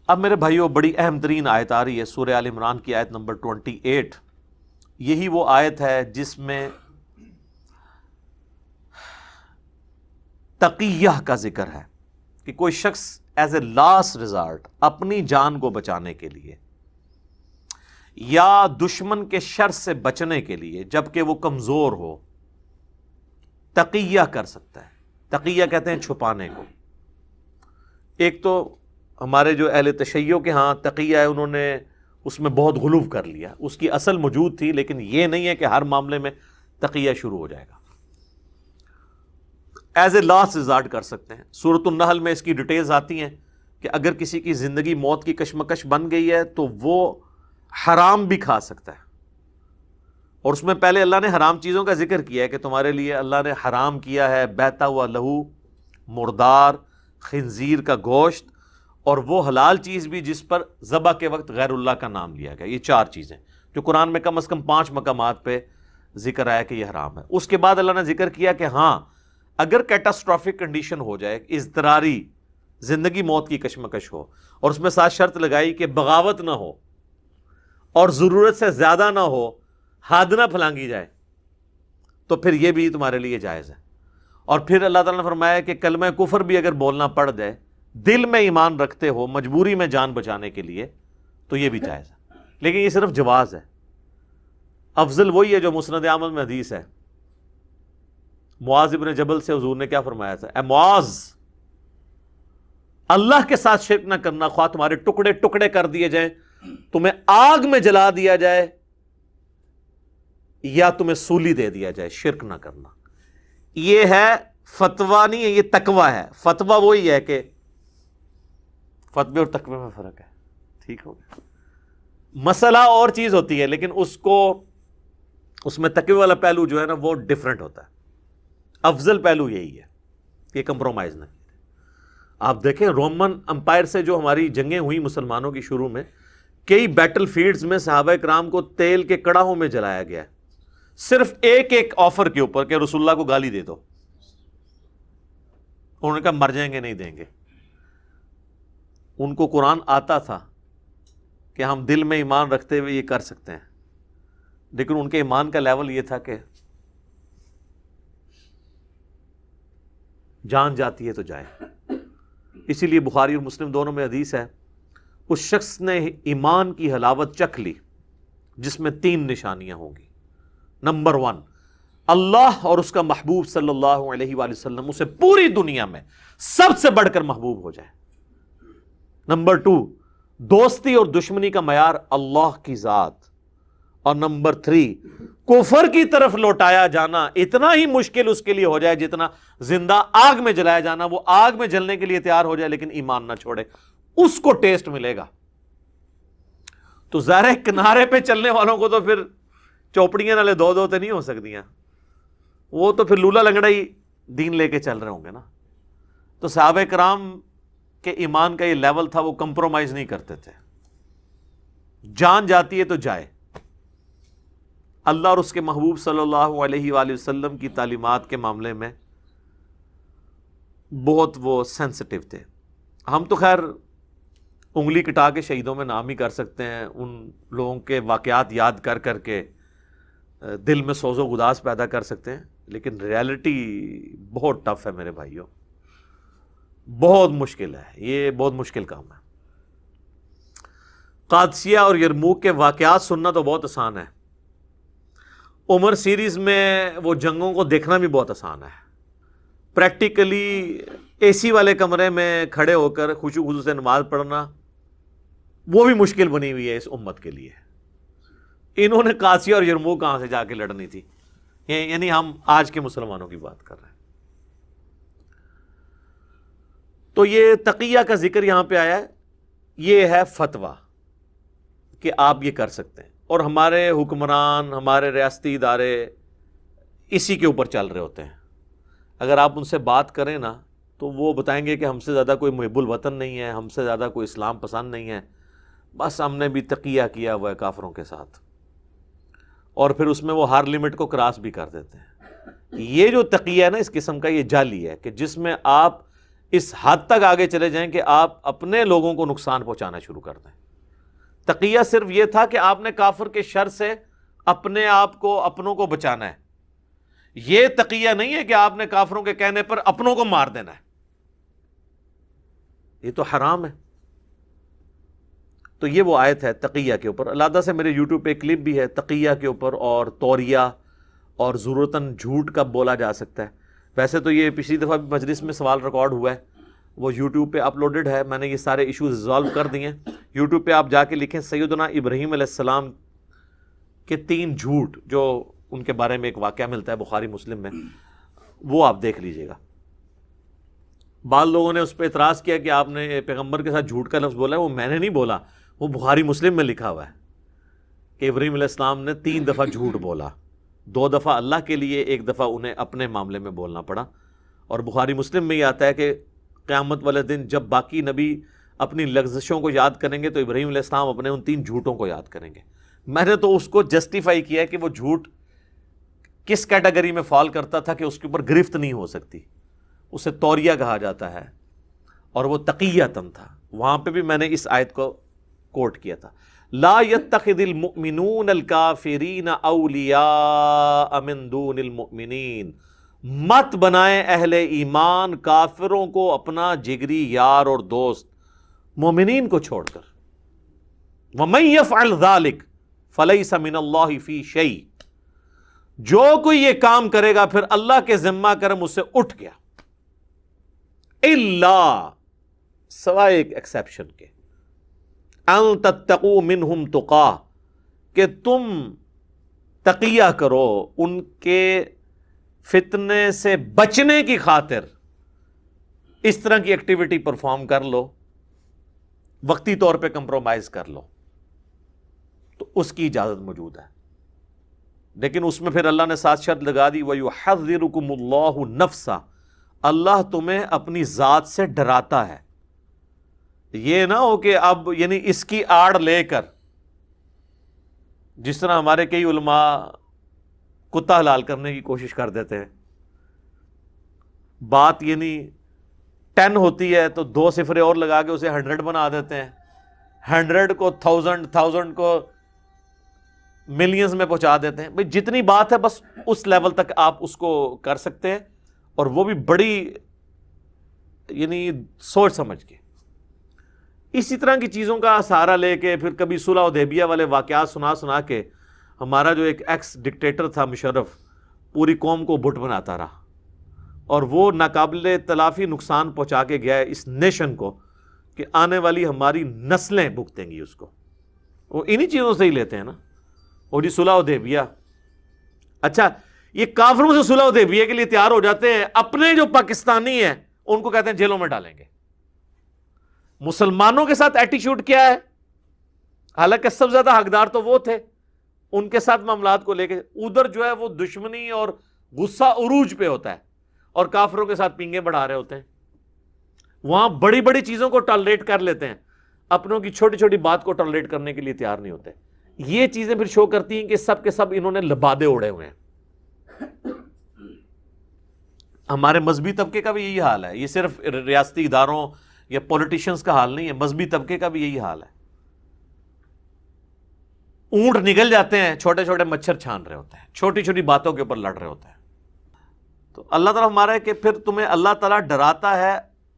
اب میرے بھائیوں بڑی اہم ترین آیت آ رہی ہے، سورہ آل عمران کی آیت نمبر 28۔ یہی وہ آیت ہے جس میں تقیہ کا ذکر ہے کہ کوئی شخص ایز اے لاسٹ ریزارٹ اپنی جان کو بچانے کے لیے یا دشمن کے شر سے بچنے کے لیے جبکہ وہ کمزور ہو تقیہ کر سکتا ہے۔ تقیہ کہتے ہیں چھپانے کو۔ ایک تو ہمارے جو اہل تشیع کے ہاں تقیہ ہے، انہوں نے اس میں بہت غلو کر لیا، اس کی اصل موجود تھی، لیکن یہ نہیں ہے کہ ہر معاملے میں تقیہ شروع ہو جائے گا۔ ایز اے لاسٹ ریزارٹ کر سکتے ہیں۔ سورۃ النحل میں اس کی ڈیٹیلز آتی ہیں کہ اگر کسی کی زندگی موت کی کشمکش بن گئی ہے تو وہ حرام بھی کھا سکتا ہے، اور اس میں پہلے اللہ نے حرام چیزوں کا ذکر کیا ہے کہ تمہارے لیے اللہ نے حرام کیا ہے بہتا ہوا لہو، مردار، خنزیر کا گوشت، اور وہ حلال چیز بھی جس پر ذبح کے وقت غیر اللہ کا نام لیا گیا۔ یہ 4 چیزیں جو قرآن میں کم از کم 5 مقامات پہ ذکر آیا کہ یہ حرام ہے۔ اس کے بعد اللہ نے ذکر کیا کہ ہاں اگر کیٹاسٹرافک کنڈیشن ہو جائے، اضطراری زندگی موت کی کشمکش ہو، اور اس میں ساتھ شرط لگائی کہ بغاوت نہ ہو اور ضرورت سے زیادہ نہ ہو، حد نہ پھلانگی جائے، تو پھر یہ بھی تمہارے لیے جائز ہے۔ اور پھر اللہ تعالیٰ نے فرمایا کہ کلمہ کفر بھی اگر بولنا پڑ جائے، دل میں ایمان رکھتے ہو مجبوری میں جان بچانے کے لیے، تو یہ بھی جائز ہے۔ لیکن یہ صرف جواز ہے، افضل وہی ہے جو مسند احمد میں حدیث ہے۔ معاذ ابن جبل سے حضور نے کیا فرمایا تھا؟ اے معاذ، اللہ کے ساتھ شرک نہ کرنا، خواہ تمہارے ٹکڑے ٹکڑے کر دیے جائیں، تمہیں آگ میں جلا دیا جائے یا تمہیں سولی دے دیا جائے، شرک نہ کرنا۔ یہ ہے فتویٰ نہیں ہے، یہ تقویٰ ہے۔ فتویٰ وہی ہے کہ فتوے اور تقوی میں فرق ہے، ٹھیک ہو گیا۔ مسئلہ اور چیز ہوتی ہے، لیکن اس میں تقوی والا پہلو جو ہے نا وہ ڈیفرنٹ ہوتا ہے۔ افضل پہلو یہی ہے کہ کمپرومائز نہ کیے۔ آپ دیکھیں رومن امپائر سے جو ہماری جنگیں ہوئی مسلمانوں کی شروع میں، کئی بیٹل فیلڈز میں صحابہ کرام کو تیل کے کڑاہوں میں جلایا گیا ہے، صرف ایک آفر کے اوپر کہ رسول اللہ کو گالی دے دو۔ انہوں نے کہا مر جائیں گے، نہیں دیں گے۔ ان کو قرآن آتا تھا کہ ہم دل میں ایمان رکھتے ہوئے یہ کر سکتے ہیں، لیکن ان کے ایمان کا لیول یہ تھا کہ جان جاتی ہے تو جائے۔ اسی لیے بخاری اور مسلم دونوں میں حدیث ہے، اس شخص نے ایمان کی حلاوت چکھ لی جس میں 3 نشانیاں ہوں گی۔ نمبر 1، اللہ اور اس کا محبوب صلی اللہ علیہ وآلہ وسلم اسے پوری دنیا میں سب سے بڑھ کر محبوب ہو جائے۔ نمبر 2، دوستی اور دشمنی کا معیار اللہ کی ذات۔ اور نمبر 3، کفر کی طرف لوٹایا جانا اتنا ہی مشکل اس کے لیے ہو جائے جتنا زندہ آگ میں جلایا جانا۔ وہ آگ میں جلنے کے لیے تیار ہو جائے لیکن ایمان نہ چھوڑے، اس کو ٹیسٹ ملے گا۔ تو ظاہر ہے کنارے پہ چلنے والوں کو تو پھر چوپڑیاں نالے دو تے نہیں ہو سکتی ہیں، وہ تو پھر لولا لنگڑا ہی دین لے کے چل رہے ہوں گے نا۔ تو صحابہ کرام کے ایمان کا یہ لیول تھا، وہ کمپرومائز نہیں کرتے تھے، جان جاتی ہے تو جائے۔ اللہ اور اس کے محبوب صلی اللہ علیہ وآلہ وسلم کی تعلیمات کے معاملے میں بہت وہ سینسٹیو تھے۔ ہم تو خیر انگلی کٹا کے شہیدوں میں نام ہی کر سکتے ہیں، ان لوگوں کے واقعات یاد کر کر کے دل میں سوز و گداز پیدا کر سکتے ہیں، لیکن ریالٹی بہت ٹف ہے میرے بھائیوں، بہت مشکل ہے، یہ بہت مشکل کام ہے۔ قادسیہ اور یرموک کے واقعات سننا تو بہت آسان ہے، عمر سیریز میں وہ جنگوں کو دیکھنا بھی بہت آسان ہے۔ پریکٹیکلی اے سی والے کمرے میں کھڑے ہو کر خشوع و خضوع سے نماز پڑھنا وہ بھی مشکل بنی ہوئی ہے اس امت کے لیے۔ انہوں نے قادسیہ اور یرموک کہاں سے جا کے لڑنی تھی، یعنی ہم آج کے مسلمانوں کی بات کر رہے ہیں۔ تو یہ تقیہ کا ذکر یہاں پہ آیا ہے، یہ ہے فتویٰ کہ آپ یہ کر سکتے ہیں، اور ہمارے حکمران، ہمارے ریاستی ادارے اسی کے اوپر چل رہے ہوتے ہیں۔ اگر آپ ان سے بات کریں نا تو وہ بتائیں گے کہ ہم سے زیادہ کوئی محب الوطن نہیں ہے، ہم سے زیادہ کوئی اسلام پسند نہیں ہے، بس ہم نے بھی تقیہ کیا ہوا ہے کافروں کے ساتھ، اور پھر اس میں وہ ہر لمٹ کو کراس بھی کر دیتے ہیں۔ یہ جو تقیہ ہے نا اس قسم کا، یہ جعلی ہے کہ جس میں آپ اس حد تک آگے چلے جائیں کہ آپ اپنے لوگوں کو نقصان پہنچانا شروع کر دیں۔ تقیہ صرف یہ تھا کہ آپ نے کافر کے شر سے اپنے آپ کو، اپنوں کو بچانا ہے۔ یہ تقیہ نہیں ہے کہ آپ نے کافروں کے کہنے پر اپنوں کو مار دینا ہے، یہ تو حرام ہے۔ تو یہ وہ آیت ہے تقیہ کے اوپر۔ علیحدہ سے میرے یوٹیوب پہ کلپ بھی ہے تقیہ کے اوپر، اور توریہ اور ضرورتاً جھوٹ کب بولا جا سکتا ہے۔ ویسے تو یہ پچھلی دفعہ بھی مجلس میں سوال ریکارڈ ہوا ہے، وہ یوٹیوب پہ اپلوڈڈ ہے، میں نے یہ سارے ایشوز ریزالو کر دیے ہیں۔ یوٹیوب پہ آپ جا کے لکھیں سیدنا ابراہیم علیہ السلام کے 3 جھوٹ، جو ان کے بارے میں ایک واقعہ ملتا ہے بخاری مسلم میں، وہ آپ دیکھ لیجئے گا۔ بعض لوگوں نے اس پہ اعتراض کیا کہ آپ نے پیغمبر کے ساتھ جھوٹ کا لفظ بولا ہے، وہ میں نے نہیں بولا، وہ بخاری مسلم میں لکھا ہوا ہے کہ ابراہیم علیہ السلام نے 3 دفعہ جھوٹ بولا، 2 دفعہ اللہ کے لیے، 1 دفعہ انہیں اپنے معاملے میں بولنا پڑا۔ اور بخاری مسلم میں یہ آتا ہے کہ قیامت والے دن جب باقی نبی اپنی لغزشوں کو یاد کریں گے تو ابراہیم علیہ السلام اپنے ان 3 جھوٹوں کو یاد کریں گے۔ میں نے تو اس کو جسٹیفائی کیا ہے کہ وہ جھوٹ کس کیٹیگری میں فال کرتا تھا کہ اس کے اوپر گرفت نہیں ہو سکتی، اسے توریہ کہا جاتا ہے، اور وہ تقیۃً تھا۔ وہاں پہ بھی میں نے اس آیت کو کوٹ کیا تھا، لا يتخذ المؤمنون الکافرین اولیاء من دون المؤمنین، مت بنائیں اہل ایمان کافروں کو اپنا جگری یار اور دوست مومنین کو چھوڑ کر۔ وَمَن يَفْعَلْ ذَلِكَ فَلَيْسَ مِنَ اللَّهِ فِي شَيْءٍ، جو کوئی یہ کام کرے گا پھر اللہ کے ذمہ کرم اسے اٹھ گیا، الا، سوائے ایک ایکسیپشن کے، ان تتقوا منہم تقا، کہ تم تقیہ کرو، ان کے فتنے سے بچنے کی خاطر اس طرح کی ایکٹیویٹی پرفارم کر لو، وقتی طور پہ کمپرومائز کر لو، تو اس کی اجازت موجود ہے۔ لیکن اس میں پھر اللہ نے ساتھ شرط لگا دی، وَيُحَذِّرُكُمُ اللَّهُ نَفْسَهُ، اللہ تمہیں اپنی ذات سے ڈراتا ہے۔ یہ نہ ہو کہ اب یعنی اس کی آڑ لے کر، جس طرح ہمارے کئی علماء کتا حلال کرنے کی کوشش کر دیتے ہیں، بات یعنی 10 ہوتی ہے تو 2 صفرے اور لگا کے اسے 100 بنا دیتے ہیں، 100 کو 1000 کو ملینز میں پہنچا دیتے ہیں۔ بھئی جتنی بات ہے بس اس لیول تک آپ اس کو کر سکتے ہیں، اور وہ بھی بڑی یعنی سوچ سمجھ کے۔ اسی طرح کی چیزوں کا سہارا لے کے پھر کبھی صلح حدیبیہ والے واقعات سنا کے ہمارا جو ایک ایکس ڈکٹیٹر تھا مشرف، پوری قوم کو بت بناتا رہا، اور وہ ناقابل تلافی نقصان پہنچا کے گیا ہے اس نیشن کو، کہ آنے والی ہماری نسلیں بھگتیں گی اس کو۔ وہ انہی چیزوں سے ہی لیتے ہیں نا، وہ جی صلح حدیبیہ۔ اچھا، یہ کافروں سے صلح حدیبیہ کے لیے تیار ہو جاتے ہیں، اپنے جو پاکستانی ہیں ان کو کہتے ہیں جیلوں میں ڈالیں گے۔ مسلمانوں کے ساتھ ایٹیچیوڈ کیا ہے؟ حالانکہ سب سے زیادہ حقدار تو وہ تھے، ان کے ساتھ معاملات کو لے کے ادھر جو ہے وہ دشمنی اور غصہ عروج پہ ہوتا ہے، اور کافروں کے ساتھ پینگے بڑھا رہے ہوتے ہیں۔ وہاں بڑی بڑی چیزوں کو ٹالریٹ کر لیتے ہیں، اپنوں کی چھوٹی چھوٹی بات کو ٹالریٹ کرنے کے لیے تیار نہیں ہوتے۔ یہ چیزیں پھر شو کرتی ہیں کہ سب کے سب انہوں نے لبادے اڑے ہوئے ہیں۔ ہمارے مذہبی طبقے کا بھی یہی حال ہے، یہ صرف ریاستی اداروں یا پولیٹیشنز کا حال نہیں ہے، مذہبی طبقے کا بھی یہی حال ہے۔ اونٹ نگل جاتے ہیں، چھوٹے چھوٹے مچھر چھان رہے ہوتے ہیں، چھوٹی چھوٹی باتوں کے اوپر لڑ رہے ہوتے ہیں۔ تو اللہ تعالیٰ ہمارا ہے کہ پھر تمہیں اللہ تعالیٰ ڈراتا ہے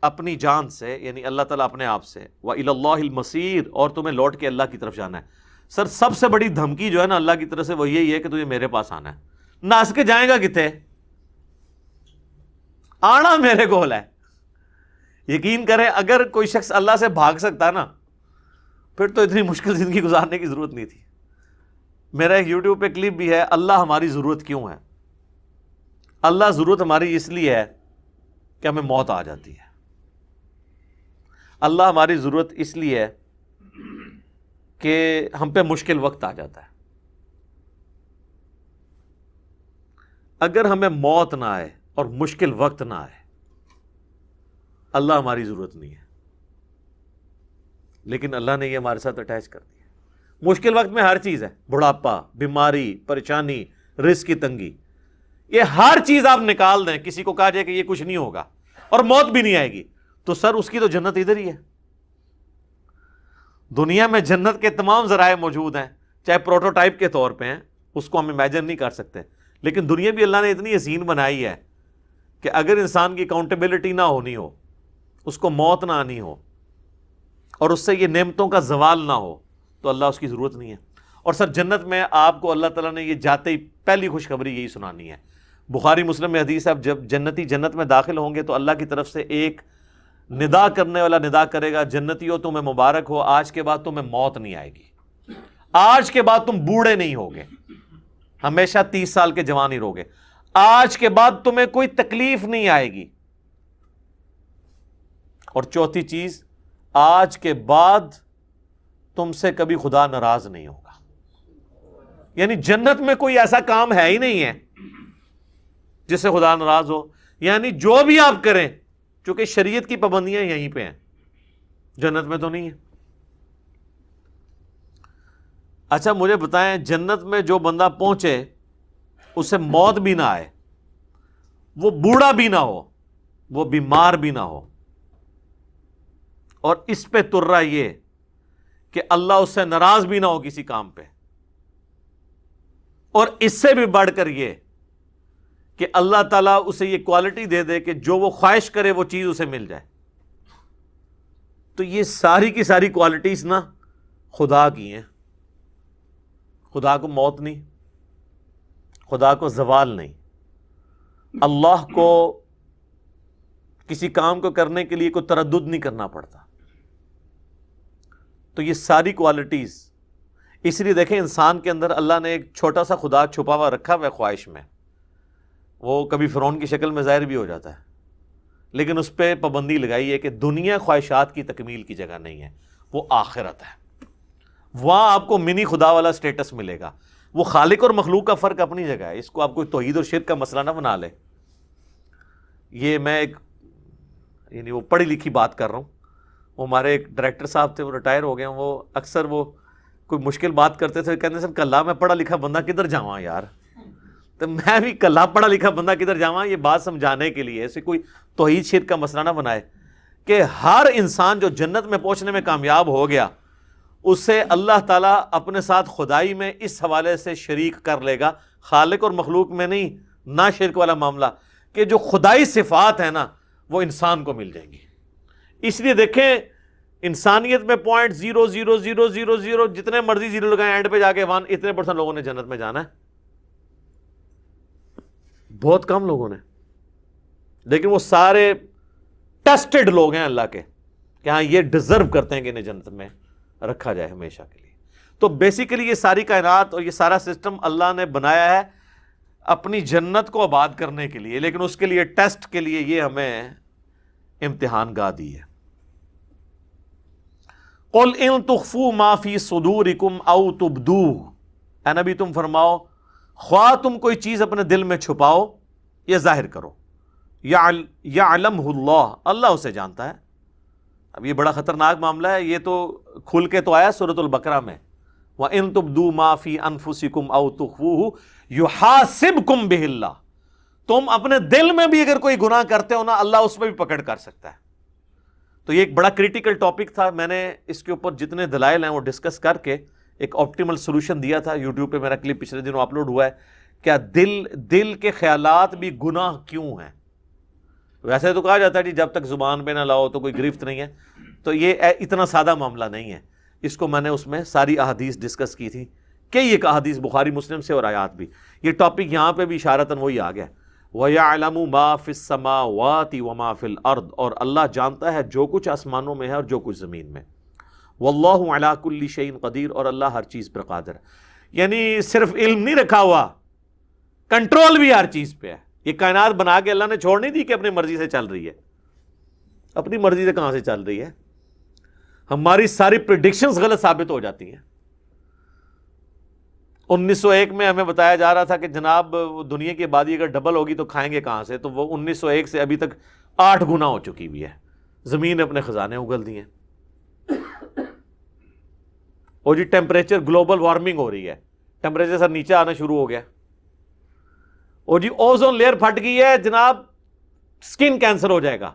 اپنی جان سے، یعنی اللہ تعالیٰ اپنے آپ سے، وَإِلَى اللَّهِ الْمَصِيرُ، اور تمہیں لوٹ کے اللہ کی طرف جانا ہے۔ سر سب سے بڑی دھمکی جو ہے نا اللہ کی طرف سے وہ یہی ہے کہ تجھے میرے پاس آنا ہے۔ ناس کے جائیں گا کتے؟ آنا میرے کول ہے۔ یقین کریں اگر کوئی شخص اللہ سے بھاگ سکتا نا، پھر تو اتنی مشکل زندگی گزارنے کی ضرورت نہیں تھی۔ میرا ایک یوٹیوب پہ کلپ بھی ہے، اللہ ہماری ضرورت کیوں ہے؟ اللہ ضرورت ہماری اس لیے ہے کہ ہمیں موت آ جاتی ہے۔ اللہ ہماری ضرورت اس لیے ہے کہ ہم پہ مشکل وقت آ جاتا ہے۔ اگر ہمیں موت نہ آئے اور مشکل وقت نہ آئے، اللہ ہماری ضرورت نہیں ہے، لیکن اللہ نے یہ ہمارے ساتھ اٹیچ کر دیا۔ مشکل وقت میں ہر چیز ہے، بڑھاپا، بیماری، پریشانی، رزق کی تنگی، یہ ہر چیز آپ نکال دیں، کسی کو کہا جائے کہ یہ کچھ نہیں ہوگا اور موت بھی نہیں آئے گی، تو سر اس کی تو جنت ادھر ہی ہے. دنیا میں جنت کے تمام ذرائع موجود ہیں، چاہے پروٹوٹائپ کے طور پہ ہیں، اس کو ہم امیجن نہیں کر سکتے، لیکن دنیا بھی اللہ نے اتنی حسین بنائی ہے کہ اگر انسان کی اکاؤنٹیبلٹی نہ ہونی ہو، اس کو موت نہ آنی ہو، اور اس سے یہ نعمتوں کا زوال نہ ہو، تو اللہ اس کی ضرورت نہیں ہے. اور سر جنت میں آپ کو اللہ تعالیٰ نے یہ جاتے ہی پہلی خوشخبری یہی سنانی ہے. بخاری مسلم میں حدیث ہے، جب جنتی جنت میں داخل ہوں گے تو اللہ کی طرف سے ایک ندا کرنے والا ندا کرے گا، جنتیوں تمہیں مبارک ہو، آج کے بعد تمہیں موت نہیں آئے گی، آج کے بعد تم بوڑھے نہیں ہوگے، ہمیشہ 30 سال کے جوان ہی رہوگے، آج کے بعد تمہیں کوئی تکلیف نہیں آئے گی. اور چوتھی چیز، آج کے بعد تم سے کبھی خدا ناراض نہیں ہوگا. یعنی جنت میں کوئی ایسا کام ہے ہی نہیں ہے جس سے خدا ناراض ہو. یعنی جو بھی آپ کریں، چونکہ شریعت کی پابندیاں یہیں پہ ہیں، جنت میں تو نہیں ہے. اچھا مجھے بتائیں، جنت میں جو بندہ پہنچے اسے موت بھی نہ آئے، وہ بوڑھا بھی نہ ہو، وہ بیمار بھی نہ ہو، اور اس پہ ترا یہ کہ اللہ اس سے ناراض بھی نہ ہو کسی کام پہ، اور اس سے بھی بڑھ کر یہ کہ اللہ تعالیٰ اسے یہ کوالٹی دے دے کہ جو وہ خواہش کرے وہ چیز اسے مل جائے. تو یہ ساری کی ساری کوالٹیز نا خدا کی ہیں. خدا کو موت نہیں، خدا کو زوال نہیں، اللہ کو کسی کام کو کرنے کے لیے کوئی تردد نہیں کرنا پڑتا. تو یہ ساری کوالٹیز، اس لیے دیکھیں انسان کے اندر اللہ نے ایک چھوٹا سا خدا چھپا ہوا رکھا ہوا ہے خواہش میں، وہ کبھی فرعون کی شکل میں ظاہر بھی ہو جاتا ہے، لیکن اس پہ پابندی لگائی ہے کہ دنیا خواہشات کی تکمیل کی جگہ نہیں ہے، وہ آخرت ہے. وہاں آپ کو منی خدا والا سٹیٹس ملے گا. وہ خالق اور مخلوق کا فرق اپنی جگہ ہے، اس کو آپ کوئی توحید اور شرک کا مسئلہ نہ بنا لے. یہ میں ایک یعنی وہ پڑھی لکھی بات کر رہا ہوں. وہ ہمارے ایک ڈائریکٹر صاحب تھے، وہ ریٹائر ہو گئے ہیں، وہ اکثر وہ کوئی مشکل بات کرتے تھے، کہتے سر کلا میں پڑھا لکھا بندہ کدھر جاواں یار. تو میں بھی کلا پڑھا لکھا بندہ کدھر جاواں، یہ بات سمجھانے کے لیے، ایسے کوئی توحید شرک کا مسئلہ نہ بنائے کہ ہر انسان جو جنت میں پہنچنے میں کامیاب ہو گیا، اسے اللہ تعالیٰ اپنے ساتھ خدائی میں اس حوالے سے شریک کر لے گا، خالق اور مخلوق میں نہیں، نہ شرک والا معاملہ، کہ جو خدائی صفات ہیں نا وہ انسان کو مل جائیں گی. اس لیے دیکھیں انسانیت میں 0.00000 جتنے مرضی زیرو لگائیں، اینڈ پہ جا کے 1 اتنے % لوگوں نے جنت میں جانا ہے. بہت کم لوگوں نے، لیکن وہ سارے ٹیسٹڈ لوگ ہیں اللہ کے کہ ہاں یہ ڈیزرو کرتے ہیں کہ انہیں جنت میں رکھا جائے ہمیشہ کے لیے. تو بیسیکلی یہ ساری کائنات اور یہ سارا سسٹم اللہ نے بنایا ہے اپنی جنت کو آباد کرنے کے لیے، لیکن اس کے لیے ٹیسٹ کے لیے یہ ہمیں امتحان گاہ دی ہے. قُلْ إِن تُخْفُوا مَا فِي صُدُورِكُمْ أَوْ تُبْدُوهُ، اے نبی تم فرماؤ خواہ تم کوئی چیز اپنے دل میں چھپاؤ یا ظاہر کرو، يَعْلَمْهُ اللَّهُ، اللہ اسے جانتا ہے. اب یہ بڑا خطرناک معاملہ ہے، یہ تو کھل کے تو آیا سورۃ البقرہ میں، وَإِن تُبْدُوا مَا فِي أَنفُسِكُمْ أَوْ تُخْفُوهُ يُحَاسِبْكُمْ بِهِ اللَّهُ. تم اپنے دل میں بھی اگر کوئی گناہ کرتے ہو نا، اللہ اس میں بھی پکڑ کر سکتا ہے. تو یہ ایک بڑا کریٹیکل ٹاپک تھا، میں نے اس کے اوپر جتنے دلائل ہیں وہ ڈسکس کر کے ایک آپٹیمل سولوشن دیا تھا. یوٹیوب پہ میرا کلپ پچھلے دنوں اپلوڈ ہوا ہے. کیا دل کے خیالات بھی گناہ کیوں ہیں؟ ویسے تو کہا جاتا ہے کہ جب تک زبان پہ نہ لاؤ تو کوئی گرفت نہیں ہے، تو یہ اتنا سادہ معاملہ نہیں ہے. اس کو میں نے اس میں ساری احادیث ڈسکس کی تھی، کئی ایک احادیث بخاری مسلم سے اور آیات بھی. یہ ٹاپک یہاں پہ بھی اشارتاً وہی آ گیا، وَيَعْلَمُ مَا فِي السَّمَاوَاتِ وَمَا فِي الْأَرْضِ، اور اللہ جانتا ہے جو کچھ آسمانوں میں ہے اور جو کچھ زمین میں. وَاللَّهُ عَلَىٰ كُلِّ شَيْءٍ قدیر، اور اللہ ہر چیز پر قادر ہے. یعنی صرف علم نہیں رکھا ہوا، کنٹرول بھی ہر چیز پہ ہے. یہ کائنات بنا کے اللہ نے چھوڑ نہیں دی کہ اپنی مرضی سے چل رہی ہے. اپنی مرضی سے کہاں سے چل رہی ہے؟ ہماری ساری پریڈکشنز غلط ثابت ہو جاتی ہیں. 1901 میں ہمیں بتایا جا رہا تھا کہ جناب دنیا کی آبادی اگر ڈبل ہوگی تو کھائیں گے کہاں سے، تو وہ 1901 سے ابھی تک 8 گنا ہو چکی بھی ہے. زمین نے اپنے خزانے اگل دیے. اور جی ٹیمپریچر گلوبل وارمنگ ہو رہی ہے، ٹیمپریچر سر نیچے آنا شروع ہو گیا. اور جی اوزون لیئر پھٹ گئی ہے جناب، سکن کینسر ہو جائے گا.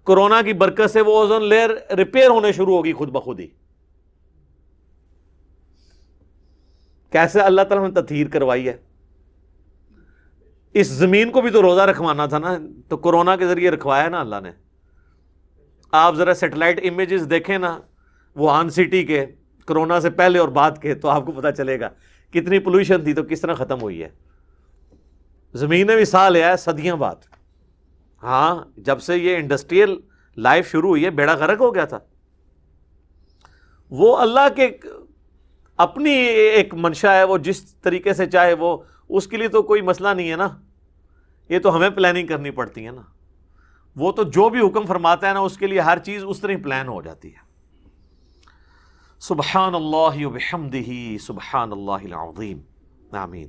کورونا کی برکت سے وہ اوزون لیئر ریپیئر ہونے شروع ہوگی خود بخود ہی. کیسے اللہ تعالیٰ نے تطہیر کروائی ہے. اس زمین کو بھی تو روزہ رکھوانا تھا نا, تو کورونا کے ذریعے رکھوایا نا اللہ نے. آپ ذرا سیٹلائٹ امیجز دیکھیں نا ووہان سٹی کے, کرونا سے پہلے اور بعد کے, تو آپ کو پتہ چلے گا کتنی پولوشن تھی تو کس طرح ختم ہوئی ہے. زمین نے بھی سا لیا ہے صدیاں بعد. ہاں, جب سے یہ انڈسٹریل لائف شروع ہوئی ہے بیڑا غرق ہو گیا تھا. وہ اللہ کے اپنی ایک منشا ہے, وہ جس طریقے سے چاہے وہ, اس کے لیے تو کوئی مسئلہ نہیں ہے نا. یہ تو ہمیں پلاننگ کرنی پڑتی ہے نا. وہ تو جو بھی حکم فرماتا ہے نا اس کے لیے ہر چیز اس طرح پلان ہو جاتی ہے. سبحان اللہ و بحمدہ, سبحان اللہ العظیم. آمین.